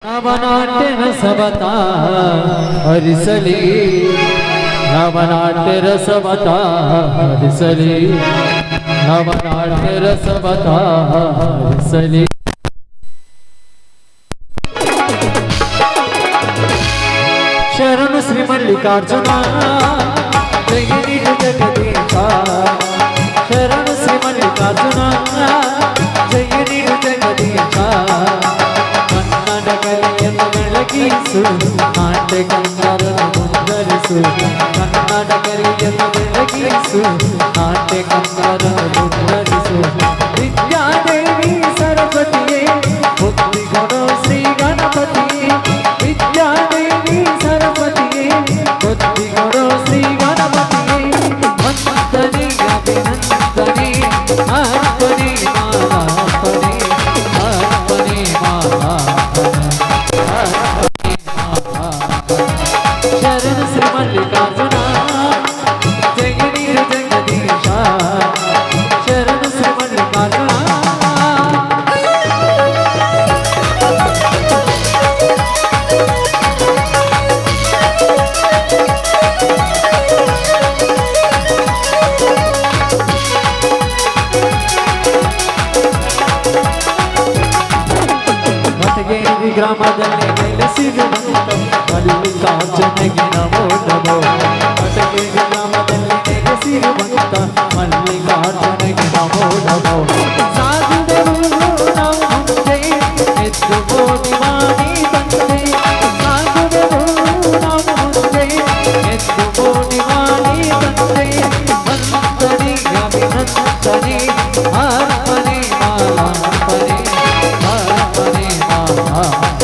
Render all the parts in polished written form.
ನವನಾಟ್ಯ ರಸವತ ಹರಿಸಲಿ ನವನಾಟ್ಯ ರಸವತ ಹರಿಸಲಿ ನವನಾಟ್ಯ ರಸವತ ಹರಿಸಲಿ ಶರಣು ಶ್ರೀ ಮಲ್ಲಿಕಾರ್ಜುನ ಜಯ ನೀಡು ಜಗದೀಶ ಶರಣು ಶ್ರೀ ಮಲ್ಲಿಕಾರ್ಜುನ ಜಯ ನೀಡು ಜಗದೀಶ ಕನ್ನಡ ಕಲೆಯನ್ನು ಬೆಳಗಿಸು ನಾಟ್ಯ ಕನ್ನಡನ್ನು ಮುಂದರಿಸು ಕನ್ನಡ ಕಲೆಯನ್ನು ಬೆಳಗಿಸು ನಾಟ್ಯ ಕನ್ನಡನ್ನು ಮುಂದರಿಸು ವಿದ್ಯಾದೇವಿ ಸರಸ್ವತಿಯೇ ಬುದ್ಧಿ ಕೊಡೋ ಶ್ರೀ ಗಣಪತಿಯೇ ವಿದ್ಯಾದೇವಿ ಸರಸ್ವತಿಯೇ ಬುದ್ಧಿ ಕೊಡೋ ಶ್ರೀ ಗಣಪತಿಯೇ ವಂದನೆ ಅಭಿನಂದನೆ ಅರ್ಪಣೆ ಮಾಲಾರ್ಪಣೆ ಅರ್ಪಣೆ ಮಾಲಾರ್ಪಣೆ ಶರಣ ಶ್ರೀ ಮಲ್ಲಿಕಾರ್ಜುನ ಜಯ ನೀಡು ಜಗದೀಶ ಶರಣ ಶ್ರೀ ಮಲ್ಲಿಕಾರ್ಜುನ ಮತಗೇರಿ ಗ್ರಾಮದಲ್ಲಿ ನೆಲೆಸಿರುವಂತ ಮಲ್ಲಿಕಾರ್ಜುನಗೆ ನಮೋ ನಮೋ ಮತಗೇರಿ ಗ್ರಾಮದಲ್ಲಿ ನೆಲೆಸಿರುವಂತ ಮಲ್ಲಿಕಾರ್ಜುನಗೆ ನಮೋ ನಮೋ ಸಾಧುದೆವು ನಾವು ಮುಂದೆ ಎದ್ದು ಬೋಧಿ ಮಾಡಿ ತಂದೆ ಸಾಧುದೆವು ನಾವು ಮುಂದೆ ಎದ್ದು ಬೋಧಿ ಮಾಡಿ ತಂದೆ ವಂದನೆ ಅಭಿನಂದನೆ ಅರ್ಪಣೆ ಮಾಲಾರ್ಪಣೆ ಅರ್ಪಣೆ ಮಾಲಾರ್ಪಣೆ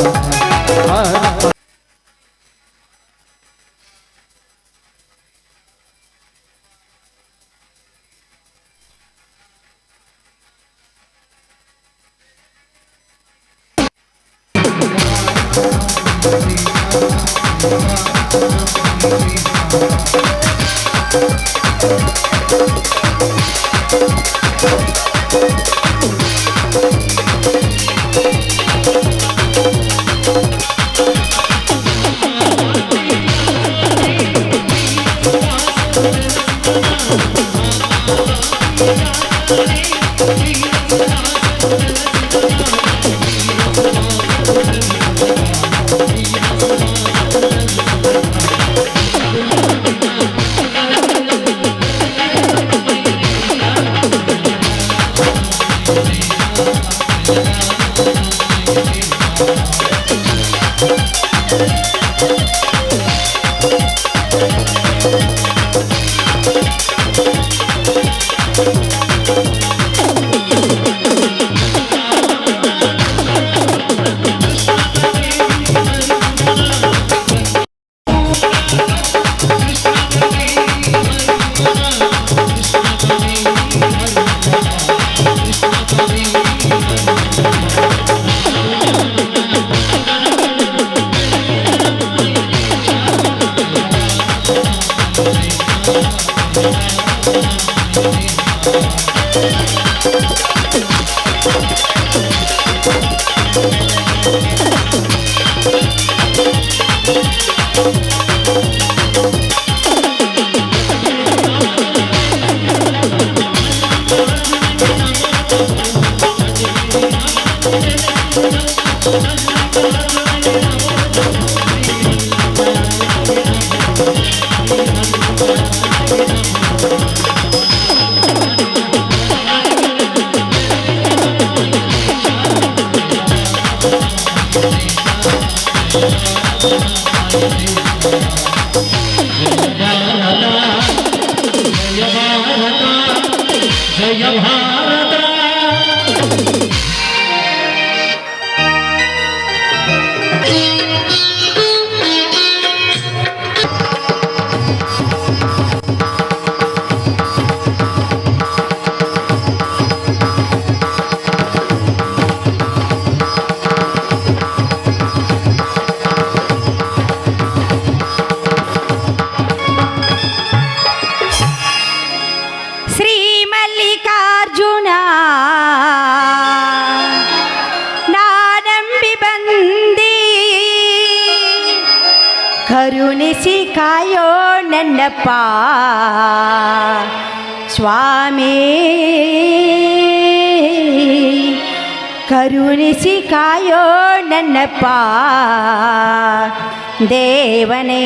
ನಾನಂಬಿ ಬಂದಿ ಕರುಣಿಸಿ ಕಾಯೋ ನನ್ನಪ್ಪ ಸ್ವಾಮಿ, ಕರುಣಿಸಿ ಕಾಯೋ ನನ್ನಪ್ಪ ದೇವನೇ.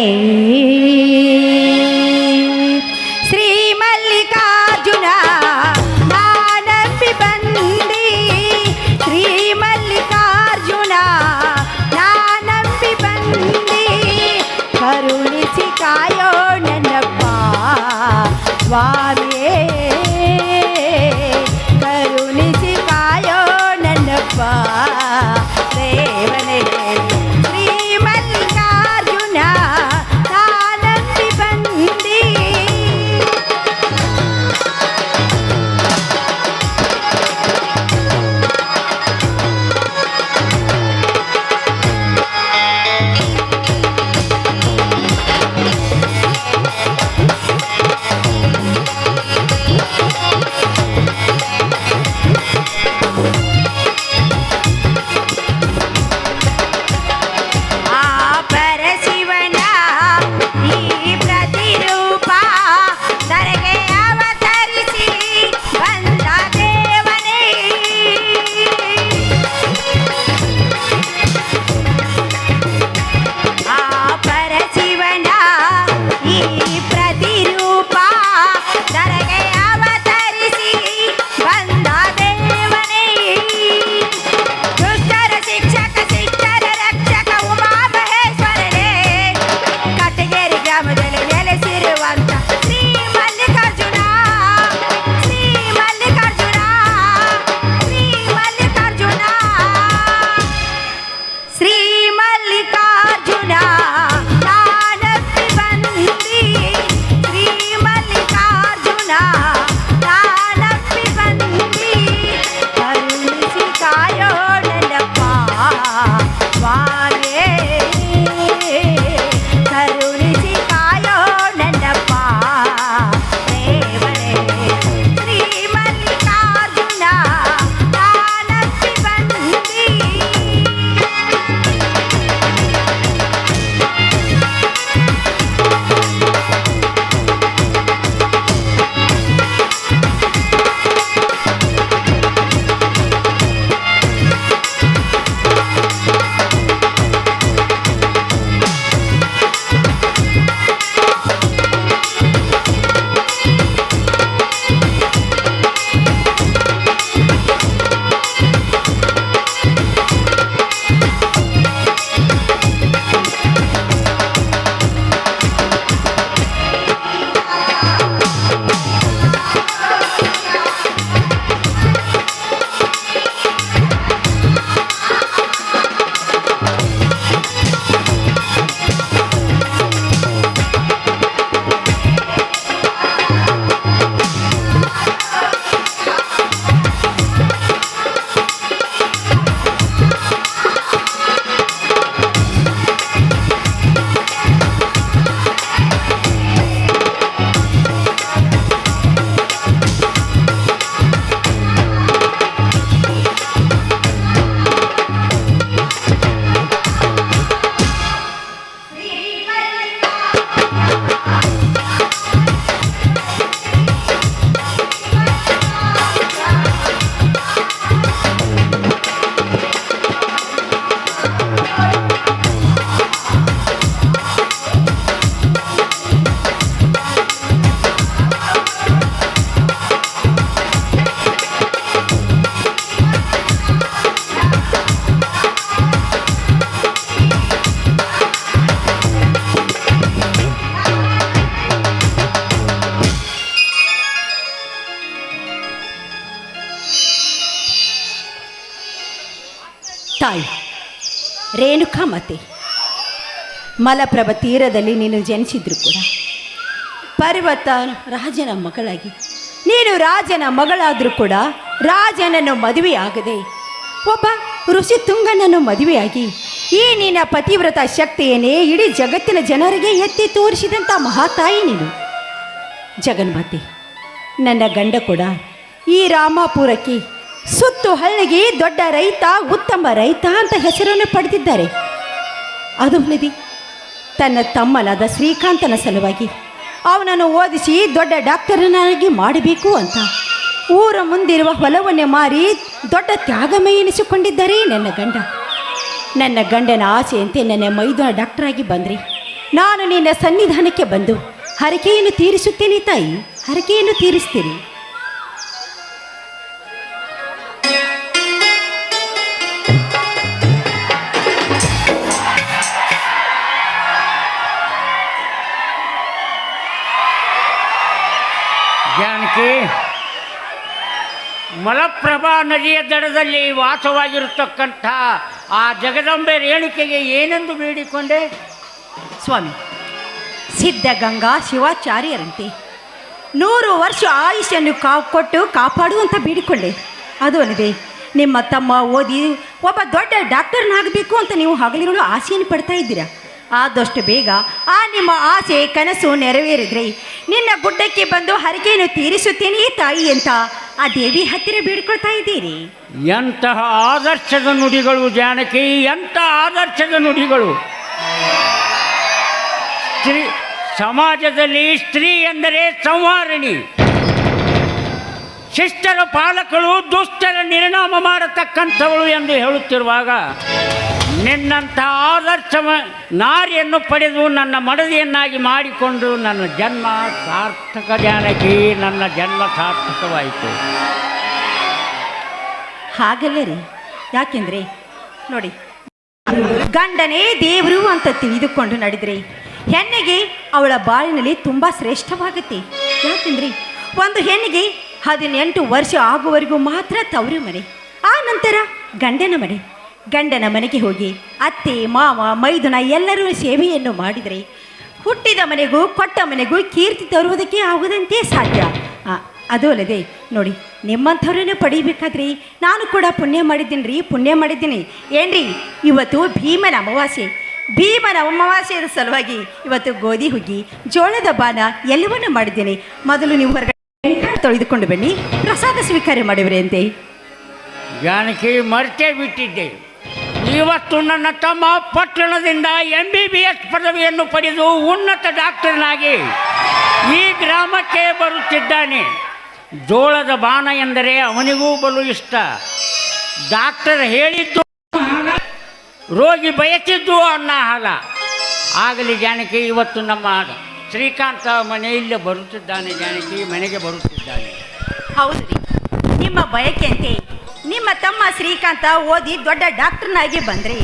ಶ್ರೀ ಮಲ್ಲಿಕಾರ್ಜುನ ನಾನಂಬಿ ಬಂದಿ, ಶ್ರೀ ಮಲ್ಲಿಕಾರ್ಜುನ ನಾನಂಬಿ ಬಂದಿ, ಕರುಣಿಸಿ ಕಾಯೋ ನನ್ನಪ್ಪ ಸ್ವಾಮಿಯೇ, ಕರುಣಿಸಿ ಕಾಯೋ ನನ್ನಪ್ಪ ದೇವನೇ. ಶ್ರೀ ಮಲ್ಲಿಕಾರ್ಜುನ ನಾನಂಬಿ ಬಂದಿ. ತಾಯಿ ರೇಣುಕಾಮಾತೆ, ಮಲಪ್ರಭ ತೀರದಲ್ಲಿ ನೀನು ಜನಿಸಿದ್ರು ಕೂಡ ಪರ್ವತ ರಾಜನ ಮಗಳಾಗಿ, ನೀನು ರಾಜನ ಮಗಳಾದರೂ ಕೂಡ ರಾಜನನ್ನು ಮದುವೆಯಾಗದೆ ಒಬ್ಬ ಋಷಿ ತುಂಗನನ್ನು ಮದುವೆಯಾಗಿ ಈ ನಿನ್ನ ಪತಿವ್ರತ ಶಕ್ತಿಯನ್ನೇ ಇಡೀ ಜಗತ್ತಿನ ಜನರಿಗೆ ಎತ್ತಿ ತೋರಿಸಿದಂಥ ಮಹಾತಾಯಿ ನೀನು. ಜಗನ್ಮಾತೆ, ನನ್ನ ಗಂಡ ಕೂಡ ಈ ರಾಮಾಪುರಕ್ಕೆ ಸುತ್ತು ಹಳ್ಳಿಗೆ ದೊಡ್ಡ ರೈತ, ಉತ್ತಮ ರೈತ ಅಂತ ಹೆಸರನ್ನು ಪಡೆದಿದ್ದಾರೆ. ಅದು ಅಲ್ಲದೆ ತನ್ನ ತಮ್ಮನಾದ ಶ್ರೀಕಾಂತನ ಸಲುವಾಗಿ ಅವನನ್ನು ಓದಿಸಿ ದೊಡ್ಡ ಡಾಕ್ಟರನಾಗಿ ಮಾಡಬೇಕು ಅಂತ ಊರ ಮುಂದಿರುವ ಹೊಲವನ್ನೇ ಮಾರಿ ದೊಡ್ಡ ತ್ಯಾಗಮಯ ಎನಿಸಿಕೊಂಡಿದ್ದಾರೆ ನನ್ನ ಗಂಡನ ಆಸೆಯಂತೆ ನನ್ನ ಮೈದುನ ಡಾಕ್ಟರಾಗಿ ಬಂದ್ರಿ. ನಾನು ನಿನ್ನ ಸನ್ನಿಧಾನಕ್ಕೆ ಬಂದು ಹರಕೆಯನ್ನು ತೀರಿಸುತ್ತೇನೆ ತಾಯಿ, ಹರಕೆಯನ್ನು ತೀರಿಸ್ತೀನಿ. ಜಾನಕಿ, ಮಲಪ್ರಭಾ ನದಿಯ ದಡದಲ್ಲಿ ವಾಸವಾಗಿರತಕ್ಕಂಥ ಆ ಜಗದಂಬೆ ರೇಣುಕೆಗೆ ಏನೆಂದು ಬೇಡಿಕೊಂಡೆ? ಸ್ವಾಮಿ, ಸಿದ್ಧಗಂಗಾ ಶಿವಾಚಾರ್ಯರಂತೆ 100 ವರ್ಷ ಆಯುಷ್ಯನ್ನು ಕೊಟ್ಟು ಕಾಪಾಡುವಂತ ಬೇಡಿಕೊಂಡೆ. ಅದು ಅಲ್ಲದೆ ನಿಮ್ಮ ತಮ್ಮ ಓದಿ ಒಬ್ಬ ದೊಡ್ಡ ಡಾಕ್ಟರ್ನಾಗಬೇಕು ಅಂತ ನೀವು ಹಗಲಿರುಳು ಆಸೆಯನ್ನು ಪಡ್ತಾ ಇದ್ದೀರಾ. ಆದಷ್ಟು ಬೇಗ ಆ ನಿಮ್ಮ ಆಸೆ ಕನಸು ನೆರವೇರಿದ್ರೆ ನಿನ್ನ ಗುಡ್ಡಕ್ಕೆ ಬಂದು ಹರಕೆಯನ್ನು ತೀರಿಸುತ್ತೇನೆ ತಾಯಿ ಅಂತ ಆ ದೇವಿ ಹತ್ತಿರ ಬೇಡ್ಕೊಳ್ತಾ ಇದ್ದೀರಿ. ಎಂತಹ ಆದರ್ಶದ ನುಡಿಗಳು ಜಾನಕಿ, ಎಂಥ ಆದರ್ಶದ ನುಡಿಗಳು. ಸಮಾಜದಲ್ಲಿ ಸ್ತ್ರೀ ಎಂದರೆ ಸಂವಾರಿಣಿ, ಶಿಷ್ಟರ ಪಾಲಕಳು, ದುಷ್ಟರ ನಿರ್ನಾಮ ಮಾಡತಕ್ಕಂಥವಳು ಎಂದು ಹೇಳುತ್ತಿರುವಾಗ ನಿನ್ನಂಥ ಆದರ್ಶ ನಾರಿಯನ್ನು ಪಡೆದು ನನ್ನ ಮಡದಿಯನ್ನಾಗಿ ಮಾಡಿಕೊಂಡು ನನ್ನ ಜನ್ಮ ಸಾರ್ಥಕ ಜಾನಕಿ, ನನ್ನ ಜನ್ಮ ಸಾರ್ಥಕವಾಯಿತು. ಹಾಗಲ್ಲ ರೀ, ಯಾಕೆಂದರೆ ನೋಡಿ, ಗಂಡನೇ ದೇವರು ಅಂತ ತಿಳಿದುಕೊಂಡು ನಡೆದರೆ ಹೆಣ್ಣಿಗೆ ಅವಳ ಬಾಳಿನಲ್ಲಿ ತುಂಬ ಶ್ರೇಷ್ಠವಾಗುತ್ತೆ. ಯಾಕೆಂದರೆ ಒಂದು ಹೆಣ್ಣಿಗೆ 18 ವರ್ಷ ಆಗುವವರೆಗೂ ಮಾತ್ರ ತವರು ಮನೆ, ಆ ನಂತರ ಗಂಡನ ಮನೆಗೆ ಹೋಗಿ ಅತ್ತೆ ಮಾವ ಮೈದುನ ಎಲ್ಲರೂ ಸೇವೆಯನ್ನು ಮಾಡಿದರೆ ಹುಟ್ಟಿದ ಮನೆಗೂ ಕೊಟ್ಟ ಮನೆಗೂ ಕೀರ್ತಿ ತರುವುದಕ್ಕೆ ಆಗುವುದಂತೆ ಸಾಧ್ಯ. ಅದು ಅಲ್ಲದೆ ನೋಡಿ, ನಿಮ್ಮಂಥವ್ರನ್ನೇ ಪಡೀಬೇಕಾದ್ರಿ ನಾನು ಕೂಡ ಪುಣ್ಯ ಮಾಡಿದ್ದೀನಿ. ಏನ್ರಿ, ಇವತ್ತು ಭೀಮನ ಅಮಾವಾಸ್ಯೆಯ ಸಲುವಾಗಿ ಇವತ್ತು ಗೋಧಿ ಹುಗ್ಗಿ, ಜೋಳದ ಬಾನ ಎಲ್ಲವನ್ನೂ ಮಾಡಿದ್ದೇನೆ. ಮೊದಲು ನೀವು ಹೊರಗಡೆ ತೊಳೆದುಕೊಂಡು ಬನ್ನಿ, ಪ್ರಸಾದ ಸ್ವೀಕಾರ ಮಾಡಿವ್ರಿ ಅಂತೆ. ಜಾನಕಿ, ಮರ್ತೇ ಬಿಟ್ಟಿದ್ದೆ. ಇವತ್ತು ನನ್ನ ತಮ್ಮ ಪಟ್ಟಣದಿಂದ MBBS ಪದವಿಯನ್ನು ಪಡೆದು ಉನ್ನತ ಡಾಕ್ಟರ್ನಾಗಿ ಈ ಗ್ರಾಮಕ್ಕೆ ಬರುತ್ತಿದ್ದಾನೆ. ಜೋಳದ ಬಾಣ ಎಂದರೆ ಅವನಿಗೂ ಬಲು ಇಷ್ಟ. ಡಾಕ್ಟರ್ ಹೇಳಿದ್ದು ರೋಗಿ ಬಯಸಿದ್ದು ಅನ್ನ ಹಾಲ. ಆಗಲಿ ಜಾನಕಿ, ಇವತ್ತು ನಮ್ಮ ಶ್ರೀಕಾಂತ ಮನೆಯಲ್ಲೇ ಬರುತ್ತಿದ್ದಾನೆ. ಜಾನಕಿ ಮನೆಗೆ ಬರುತ್ತಿದ್ದಾನೆ. ಹೌದು ರೀ, ನಿಮ್ಮ ಬಯಕೆಯಂತೆ ನಿಮ್ಮ ತಮ್ಮ ಶ್ರೀಕಾಂತ ಓದಿ ದೊಡ್ಡ ಡಾಕ್ಟರ್ನಾಗಿ ಬಂದ್ರಿ.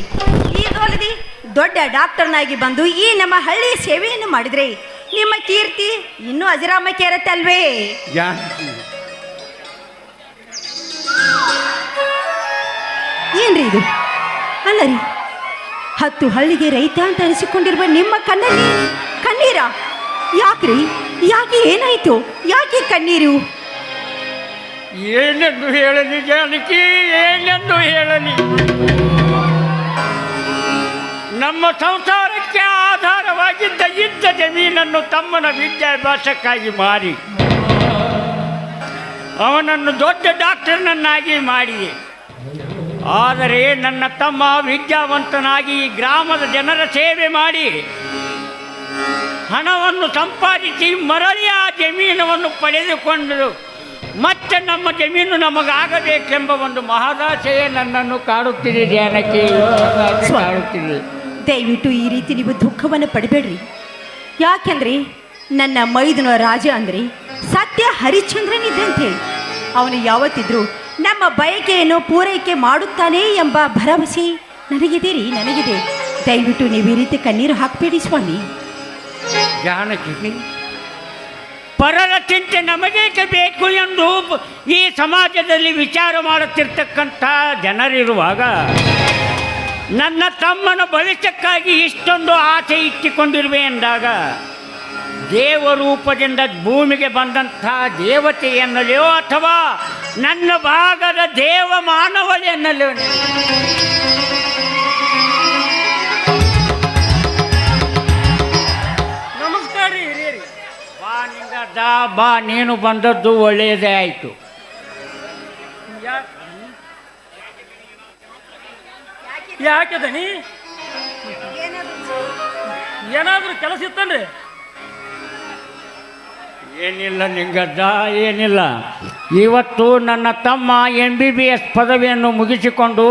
ಈಗೋಲದಿ ದೊಡ್ಡ ಡಾಕ್ಟರ್ನಾಗಿ ಬಂದು ಈ ನಮ್ಮ ಹಳ್ಳಿ ಸೇವೆಯನ್ನು ಮಾಡಿದ್ರೆ ನಿಮ್ಮ ಕೀರ್ತಿ ಇನ್ನೂ ಅಜರಾಮಕ್ಕೆ ಇರತ್ತಲ್ವೇ? ಏನ್ರಿ ಇದು? ಅಲ್ಲ ರೀ, 10 ಹಳ್ಳಿಗೆ ರೈತ ಅಂತ ಅನಿಸಿಕೊಂಡಿರುವ ನಿಮ್ಮ ಕಣ್ಣಲ್ಲಿ ಕಣ್ಣೀರ? ಯಾಕ್ರಿ, ಯಾಕೆ, ಏನಾಯ್ತು, ಯಾಕೆ ಕಣ್ಣೀರು? ಏನೆಂದು ಹೇಳಲಿ ಜಾನಕಿ, ಏನೆಂದು ಹೇಳಲಿ? ನಮ್ಮ ಸಂಸಾರಕ್ಕೆ ಆಧಾರವಾಗಿದ್ದ ಜಮೀನನ್ನು ತಮ್ಮನ ವಿದ್ಯಾಭ್ಯಾಸಕ್ಕಾಗಿ ಮಾರಿ ಅವನನ್ನು ದೊಡ್ಡ ಡಾಕ್ಟರ್ನನ್ನಾಗಿ ಮಾಡಿದೆ. ಆದರೆ ನನ್ನ ತಮ್ಮ ವಿದ್ಯಾವಂತನಾಗಿ ಗ್ರಾಮದ ಜನರ ಸೇವೆ ಮಾಡಿ ಹಣವನ್ನು ಸಂಪಾದಿಸಿ ಮರಳಿ ಆ ಜಮೀನವನ್ನು ಪಡೆದುಕೊಂಡು ಮತ್ತೆ ನಮ್ಮ ಜಮೀನು ನಮಗಾಗಬೇಕೆಂಬ ಒಂದು ಮಹದಾಸೆಯೇ ನನ್ನನ್ನು ಕಾಡುತ್ತಿದೆ ಜಾನಕಿ, ಕಾಡುತ್ತಿದೆ. ದಯವಿಟ್ಟು ಈ ರೀತಿ ನೀವು ದುಃಖವನ್ನು ಪಡಬೇಡ್ರಿ. ಯಾಕೆಂದರೆ ನನ್ನ ಮೈದುನ ರಾಜ ಅಂದರೆ ಸತ್ಯ ಹರಿಶ್ಚಂದ್ರನಿದ್ದಂತೆ. ಅವನು ಯಾವತ್ತಿದ್ರೂ ನಮ್ಮ ಬಯಕೆಯನ್ನು ಪೂರೈಕೆ ಮಾಡುತ್ತಾನೆ ಎಂಬ ಭರವಸೆ ನನಗಿದೆ. ದಯವಿಟ್ಟು ನೀವು ಈ ರೀತಿ ಕಣ್ಣೀರು ಹಾಕಬೇಡಿ ಸ್ವಾಮಿ. ಜಾನಕಿ, ಪರರ ಚಿಂತೆ ನಮಗೇಕೆ ಬೇಕು ಎಂದು ಈ ಸಮಾಜದಲ್ಲಿ ವಿಚಾರ ಮಾಡುತ್ತಿರ್ತಕ್ಕಂಥ ಜನರಿರುವಾಗ ನನ್ನ ತಮ್ಮನ ಭವಿಷ್ಯಕ್ಕಾಗಿ ಇಷ್ಟೊಂದು ಆಸೆ ಇಟ್ಟುಕೊಂಡಿರುವೆ ಎಂದಾಗ ದೇವರೂಪದಿಂದ ಭೂಮಿಗೆ ಬಂದಂಥ ದೇವತೆ ಎನ್ನಲೆಯೋ ಅಥವಾ ನನ್ನ ಭಾಗದ ದೇವ ಮಾನವಳು ಎನ್ನಲೆಯೋ? ನಮಸ್ಕಾರ ರೀ ಹಿರಿಯರಿ. ಬಾ, ನೀನು ಬಂದದ್ದು ಒಳ್ಳೆಯದೇ ಆಯಿತು. ಯಾಕೆ ದನಿ? ಏನಾದರೂ ಕೆಲಸ ಇತ್ತನ್ರಿ? ಏನಿಲ್ಲ ನಿಂಗದ್ದ, ಏನಿಲ್ಲ. ಇವತ್ತು ನನ್ನ ತಮ್ಮ MBBS ಪದವಿಯನ್ನು ಮುಗಿಸಿಕೊಂಡು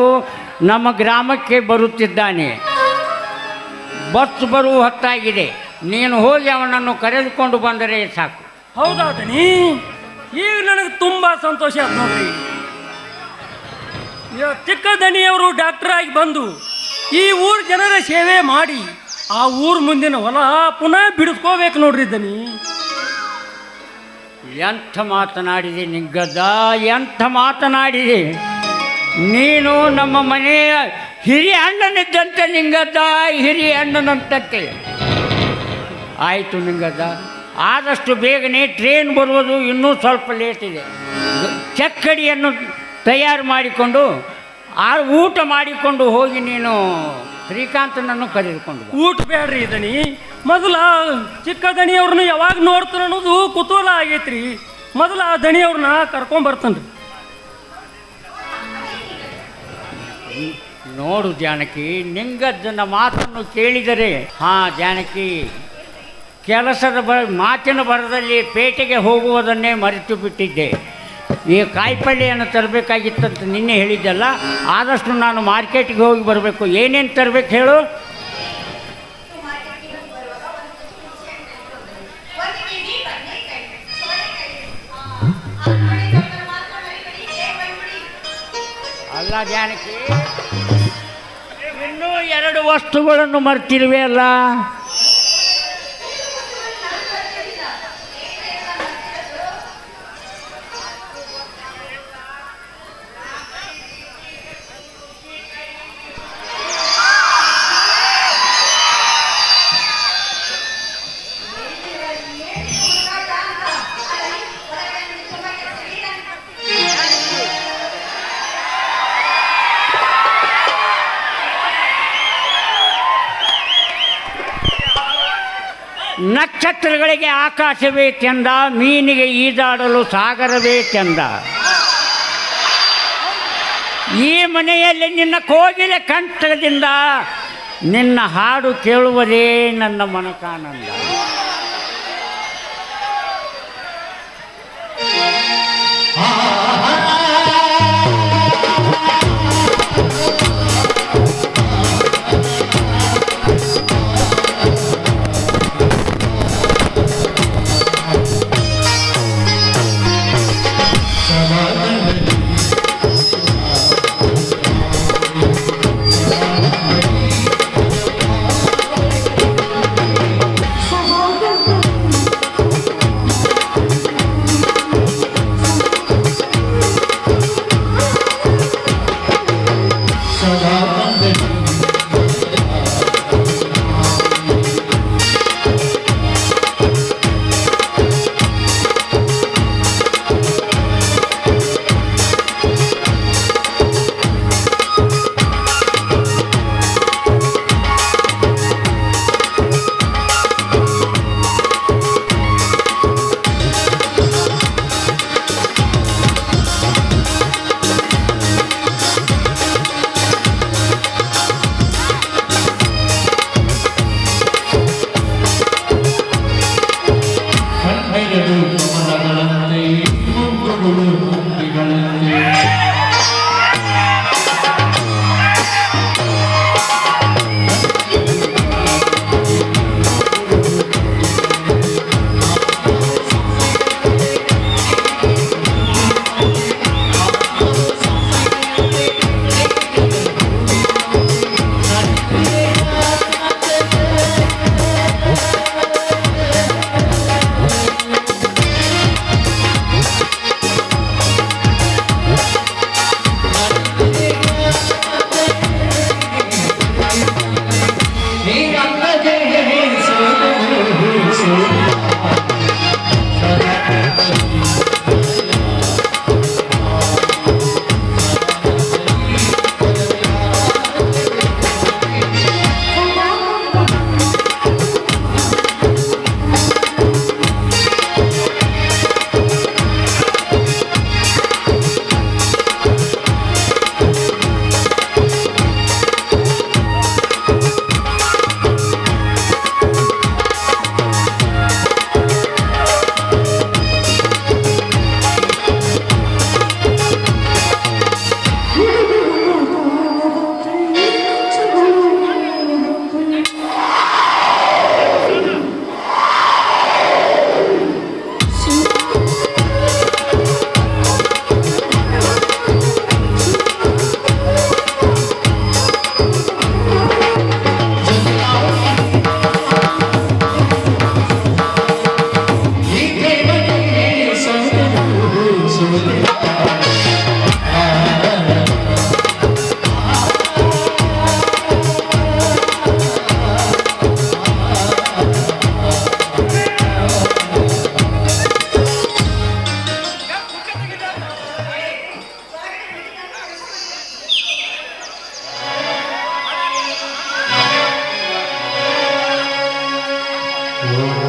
ನಮ್ಮ ಗ್ರಾಮಕ್ಕೆ ಬರುತ್ತಿದ್ದಾನೆ. ಬಸ್ ಬರುವ ಹೊತ್ತಾಗಿದೆ. ನೀನು ಹೋಗಿ ಅವನನ್ನು ಕರೆದುಕೊಂಡು ಬಂದರೆ ಸಾಕು. ಹೌದಾ ದನಿ? ಈಗ ನನಗೆ ತುಂಬ ಸಂತೋಷ ಆಯ್ತು ನೋಡ್ರಿ. ಚಿಕ್ಕ ದನಿಯವರು ಡಾಕ್ಟರ್ ಆಗಿ ಬಂದು ಈ ಊರು ಜನರ ಸೇವೆ ಮಾಡಿ ಆ ಊರು ಮುಂದಿನ ಹೊಲ ಪುನಃ ಬಿಡಿಸ್ಕೋಬೇಕು ನೋಡ್ರಿ ದನಿ. ಎಂಥ ಮಾತನಾಡಿದೆ ನಿಂಗದ್ದ, ಎಂಥ ಮಾತನಾಡಿದೆ. ನೀನು ನಮ್ಮ ಮನೆಯ ಹಿರಿಯ ಅಣ್ಣನಿದ್ದಂತೆ ನಿಂಗದ್ದ, ಹಿರಿಯ ಅಣ್ಣನಂತಂತೆ. ಆಯಿತು ನಿಂಗದ್ದ, ಆದಷ್ಟು ಬೇಗನೆ ಟ್ರೈನ್ ಬರುವುದು ಇನ್ನೂ ಸ್ವಲ್ಪ ಲೇಟ್ ಇದೆ. ಚಕ್ಕಡಿಯನ್ನು ತಯಾರು ಮಾಡಿಕೊಂಡು ಊಟ ಮಾಡಿಕೊಂಡು ಹೋಗಿ ನೀನು ಶ್ರೀಕಾಂತನನ್ನು ಕರೆದುಕೊಂಡು ಬಾ. ಊಟ ಬೇಡ್ರಿ ದನಿ. ಮೊದಲ ಚಿಕ್ಕ ದಣಿಯವ್ರನ್ನ ಯಾವಾಗ ನೋಡ್ತಾನೆ ಅನ್ನೋದು ಕುತೂಹಲ ಆಗೈತ್ರಿ. ಮೊದಲ ಆ ದಣಿಯವ್ರನ್ನ ಕರ್ಕೊಂಬರ್ತಾನ್ರಿ. ನೋಡು ಜಾನಕಿ, ನಿಂಗದ್ದನ ಮಾತನ್ನು ಕೇಳಿದರೆ ಜಾನಕಿ, ಕೆಲಸದ ಮಾತಿನ ಬರದಲ್ಲಿ ಪೇಟೆಗೆ ಹೋಗುವುದನ್ನೇ ಮರೆತು ಬಿಟ್ಟಿದ್ದೆ. ಈ ಕಾಯಿಪಲ್ಲೆಯನ್ನು ತರಬೇಕಾಗಿತ್ತಂತ ನಿನ್ನೆ ಹೇಳಿದ್ದಲ್ಲ, ಆದಷ್ಟು ನಾನು ಮಾರ್ಕೆಟಿಗೆ ಹೋಗಿ ಬರಬೇಕು. ಏನೇನು ತರಬೇಕು ಹೇಳು? ಅಲ್ಲ ಜಾನಕಿ, ಇನ್ನೂ 2 ವಸ್ತುಗಳನ್ನು ಮರ್ತಿರುವೆ ಅಲ್ಲ. ನಕ್ಷತ್ರಗಳಿಗೆ ಆಕಾಶವೇ ಚೆಂದ, ಮೀನಿಗೆ ಈಜಾಡಲು ಸಾಗರವೇ ಚೆಂದ. ಈ ಮನೆಯಲ್ಲಿ ನಿನ್ನ ಕೋಗಿಲೆ ಕಂಠದಿಂದ ನಿನ್ನ ಹಾಡು ಕೇಳುವುದೇ ನನ್ನ ಮನಕಾನಂದ. ₹1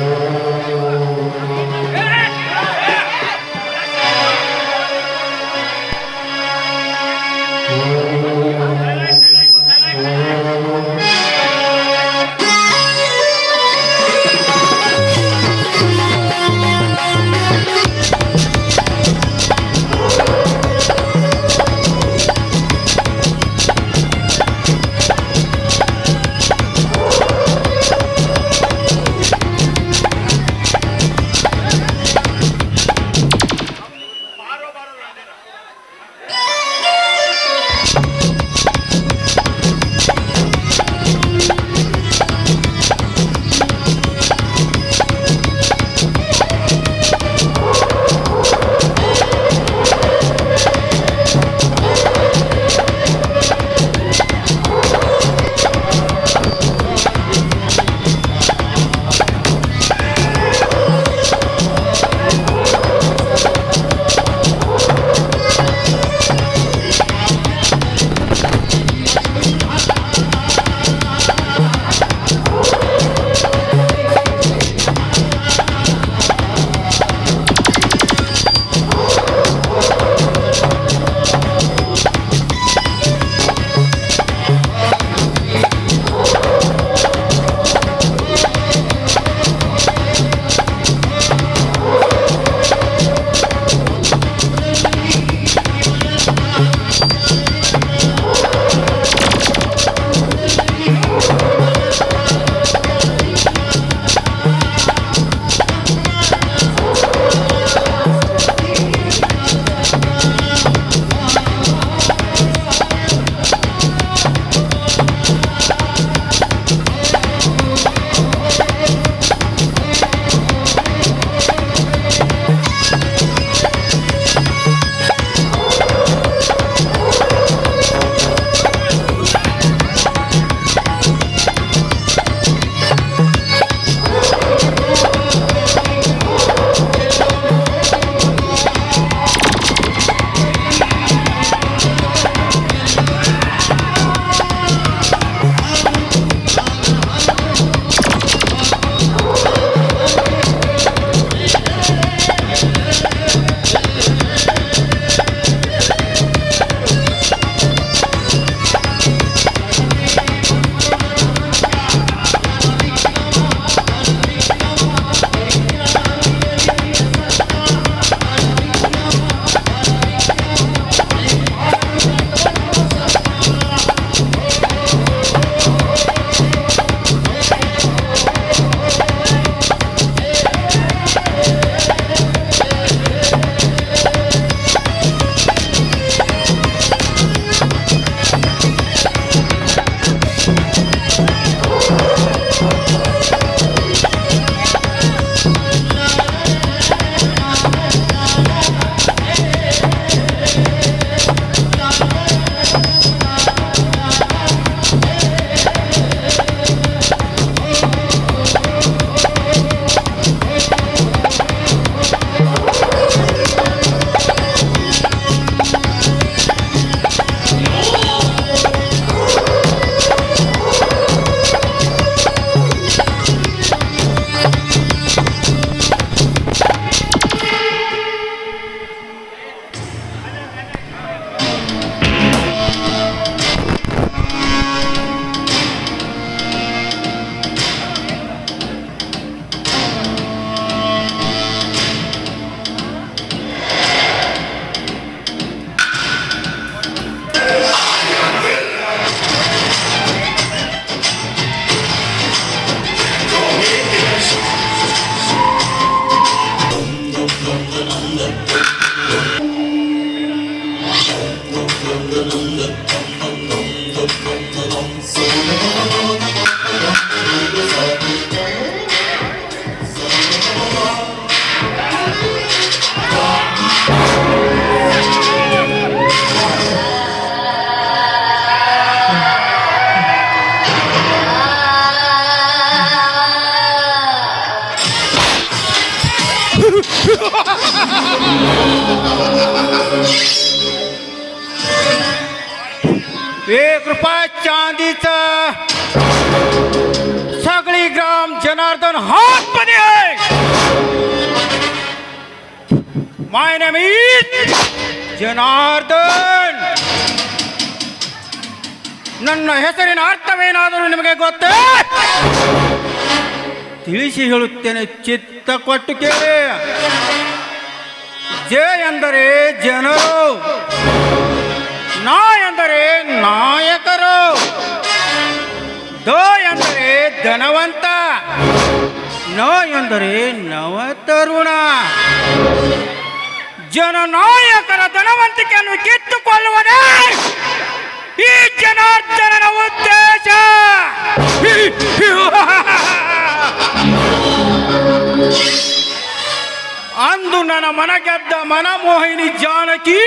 चांदीचं सगळी ग्राम जनार्दन हात ನೇಮ್ ಈಸ್ ಜನಾರ್ದನ್. ನನ್ನ ಹೆಸರಿನ ಅರ್ಥವೇನಾದರೂ ನಿಮಗೆ ಗೊತ್ತೇ? ತಿಳಿಸಿ ಹೇಳುತ್ತೇನೆ, ಚಿತ್ತ ಕೊಟ್ಟು ಕೇಳಿ. ಜ ಎಂದರೆ ಜನರು, ನಾ ಎಂದರೆ ನಾಯಕರು, ದ ಎಂದರೆ ಧನವಂತ, ನ ಎಂದರೆ ನವತರುಣ. ಜನನಾಯಕರ ಧನವಂತಿಕೆಯನ್ನು ಕಿತ್ತುಕೊಳ್ಳುವುದೇ ಈ ಜನಾರ್ದನನ ಉದ್ದೇಶ. ಅಂದು ನನ್ನ ಮನಗೆದ್ದ ಮನಮೋಹಿನಿ ಜಾನಕಿ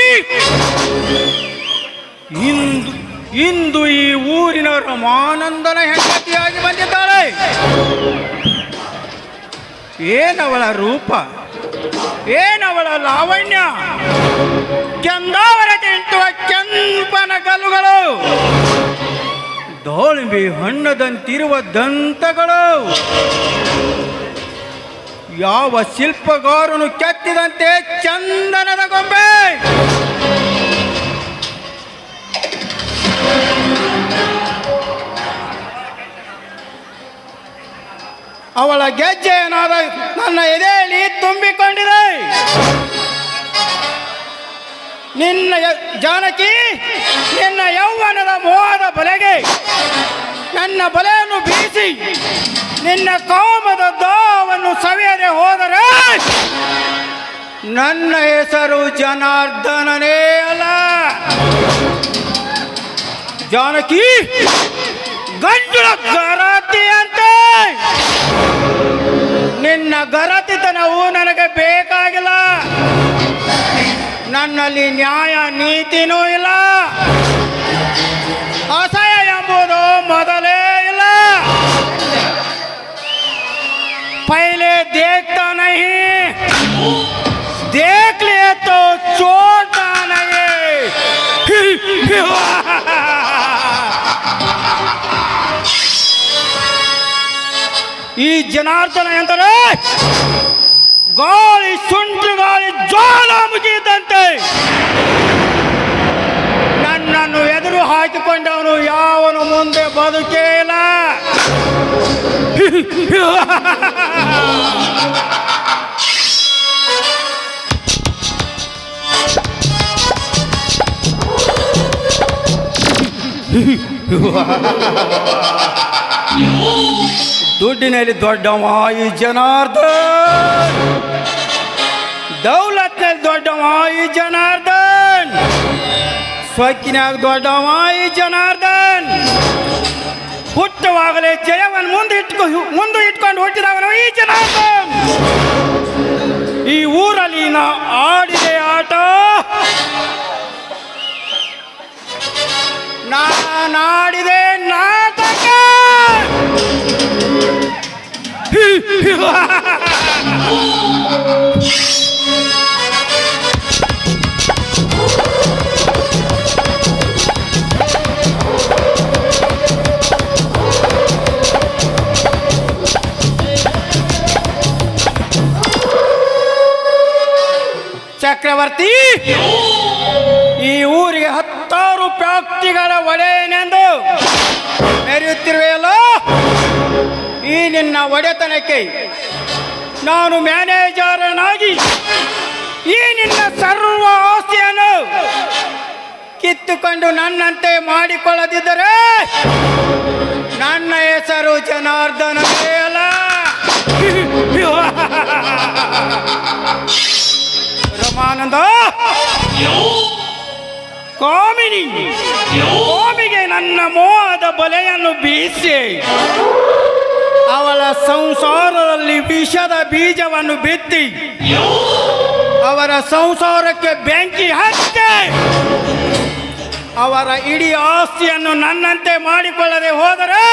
ಇಂದು ಈ ಊರಿನ ರಮಾನಂದನ ಹೆಂಡತಿಯಾಗಿ ಬಂದಿದ್ದಾಳೆ. ಏನವಳ ರೂಪ, ಏನವಳ ಲಾವಣ್ಯ, ಕೆಂದಾವರ ತಿಂಟುವ ಕೆಂಪನ ಗಲ್ಲುಗಳು, ದಾಳಿಂಬೆ ಹಣ್ಣದಂತಿರುವ ದಂತಗಳು, ಯಾವ ಶಿಲ್ಪಗಾರನು ಕೆತ್ತಿದಂತೆ ಚಂದನದ ಗೊಂಬೆ. ಅವಳ ಗೆಜ್ಜೆ ಏನಾದ ನನ್ನ ಎದೆಯಲ್ಲಿ ತುಂಬಿಕೊಂಡಿದೆ. ಜಾನಕಿ, ನಿನ್ನ ಯೌವನದ ಮೋಹದ ಬಲೆಗೆ ನನ್ನ ಬಲೆಯನ್ನು ಬೀಸಿ ನಿನ್ನ ಕಾಮದ ದಾವನ್ನು ಸವಿಯದೆ ಹೋದರೆ ನನ್ನ ಹೆಸರು ಜನಾರ್ದನನೇ ಅಲ್ಲ. ಜಾನಕಿ ಗಂಡುಳ ಗರತಿಯಂತೆ. ನಿನ್ನ ಗರತಿತನವು ನನಗೆ ಬೇಕಾಗಿಲ್ಲ. ನನ್ನಲ್ಲಿ ನ್ಯಾಯ ನೀತಿನೂ ಇಲ್ಲ. ಅಸಹ್ಯ ಎಂಬುದು ಮೊದಲೇ ಇಲ್ಲ. पहले देखता नहीं, देख लिए तो छोड़ता नहीं. ಈ ಜನಾರ್ದನ ಎಂದರೆ ಗಾಳಿ, ಸುಂಟು ಗಾಳಿ, ಜ್ವಾಲಾಮುಖಿ ಇದ್ದಂತೆ. ನನ್ನನ್ನು ಎದುರು ಹಾಕಿಕೊಂಡವನು ಯಾವನು ಮುಂದೆ ಬದುಕೇ ಇಲ್ಲ. ದುಡ್ಡಿನಲ್ಲಿ ದೊಡ್ಡವ ಈ ಜನಾರ್ದನ್, ದೌಲತ್ನಲ್ಲಿ ದೊಡ್ಡವ ಈ ಜನಾರ್ದನ್, ಸೊಕ್ಕಿನಾಗ ದೊಡ್ಡವ ಈ ಜನಾರ್ದನ್, ಹುಟ್ಟುವಾಗಲೇ ಜಯವನ್ನು ಮುಂದೆ ಇಟ್ಕೊಂಡು ಹುಟ್ಟಿದವನು ಈ ಜನಾರ್ದನ್. ಈ ಊರಲ್ಲಿ ನಾ ಆಡಿದೆ ಆಟ, ನಾನಾಡಿದೆ ನಾಟಕ. ಚಕ್ರವರ್ತಿ, ಈ ಊರಿಗೆ 10 ವ್ಯಕ್ತಿಗಳ ಒಡೆಯನೆಂದು ಮೆರೆಯುತ್ತಿರುವೆಯಲ್ಲ, ಈ ನಿನ್ನ ಒಡೆತನಕ್ಕೆ ನಾನು ಮ್ಯಾನೇಜರನಾಗಿ ಈ ನಿನ್ನ ಸರ್ವ ಆಸ್ತಿಯನ್ನು ಕಿತ್ತುಕೊಂಡು ನನ್ನಂತೆ ಮಾಡಿಕೊಳ್ಳದಿದ್ದರೆ ನನ್ನ ಹೆಸರು ಜನಾರ್ದನವೇ ಅಲ್ಲ. ರಮಾನಂದ, ಕಾಮಿಗೆ ನನ್ನ ಮೋಹದ ಬಲೆಯನ್ನು ಬೀಸಿ ಅವಳ ಸಂಸಾರದಲ್ಲಿ ವಿಷದ ಬೀಜವನ್ನು ಬಿತ್ತಿ ಅವರ ಸಂಸಾರಕ್ಕೆ ಬೆಂಕಿ ಹಚ್ಚಿ ಅವರ ಇಡೀ ಆಸ್ತಿಯನ್ನು ನನ್ನಂತೆ ಮಾಡಿಕೊಳ್ಳದೆ ಹೋದರೆ